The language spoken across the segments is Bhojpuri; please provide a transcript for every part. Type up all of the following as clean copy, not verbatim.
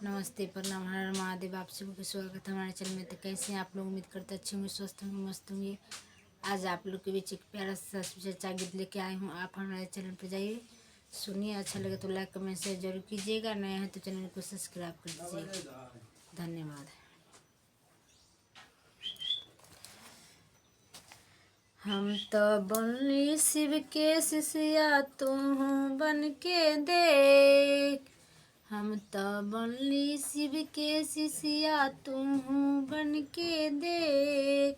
नमस्ते, प्रणाम, हर हर महादेव। आप सभी को स्वागत है हमारे चैनल में। तो कैसे हैं आप लोग? उम्मीद करते अच्छे होंगे, स्वस्थ होंगे, मस्त होंगे। आज आप लोग के बीच एक प्यारा सा अच्छा गीत लेके आई हूँ। आप हमारे चैनल पर जाइए, सुनिए। अच्छा लगे तो लाइक कमेंट शेयर जरूर कीजिएगा। नए हैं तो चैनल को सब्सक्राइब कर दीजिएगा। धन्यवाद। हम तो बनली शिव के शिष्या, तू बन के देख। हम तो बनली शिव के शिष्या, तू बन के देख।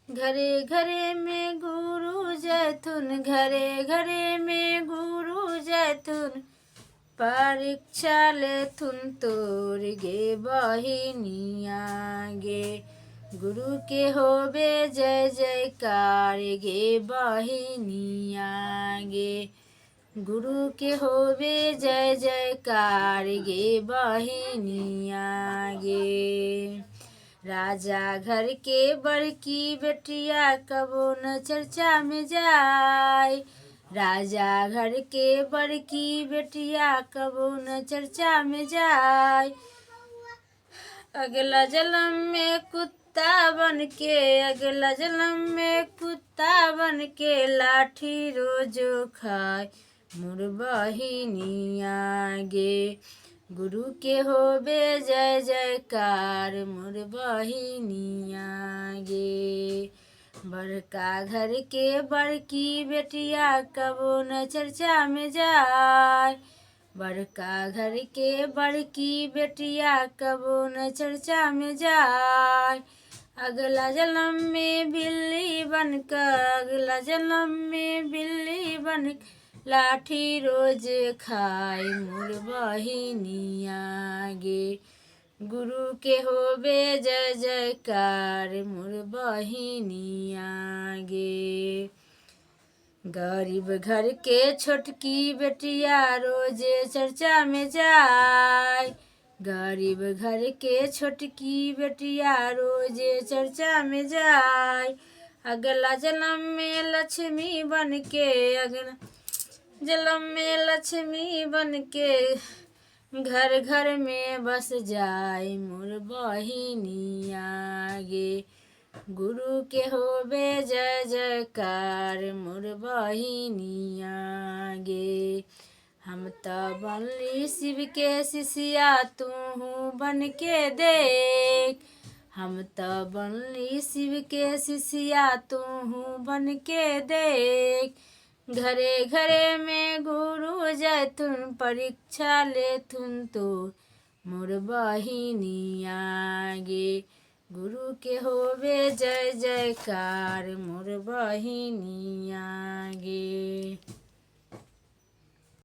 घरे घरे में गुरु जैतुन, घरे घरे में गुरु जैतुन। परीक्षा लेथुन तोर गे बहिनिया गे। गुरु के होबे जय जयकार गे बहिनिया गे। गुरु के होबे जय जयकार गे बहिनिया गे। राजा घर के बड़की बेटिया कबो न चर्चा में जाए। राजा घर के बड़की बेटिया कबो न चर्चा में जाए। अगला जन्म में कुत्ता बन के, अगला जन्म में कुत्ता बन के लाठी रोजो खाए मोर बहिनिया गे। गुरु के होबे जय जयकार मोर बहिनिया गे। बड़का घर के बड़की बेटिया कबो न चर्चा में जाए। बड़का घर के बड़की बेटिया कबो न चर्चा में जाए। अगला जन्म में बिल्ली बनकर, अगला जन्म में बिल्ली बन लाठी रोज खाए मोर बहिनिया गे। गुरु के होबे जय जयकार मोर बहिनिया गे। गरीब घर के छोटकी बेटिया रोजे चर्चा में जाए। गरीब घर के छोटकी बेटिया रोजे चर्चा में जाए। अगला जन्म में लक्ष्मी बन के, अगला जन्म में लक्ष्मी बन के घर घर में बस जाए मोर बहिनिया गे। गुरु के होबे जय जयकार मोर बहिनिया गे। हम तो बनली शिव के शिष्या, तू बन के देख। हम तो बनली शिव के शिष्या, तू बन के देख। घरे घरे में गुरु जैतुन, परीक्षा लेथुन तो मोर बहिनिया गे। गुरु के होबे जय जयकार मोर बहिनिया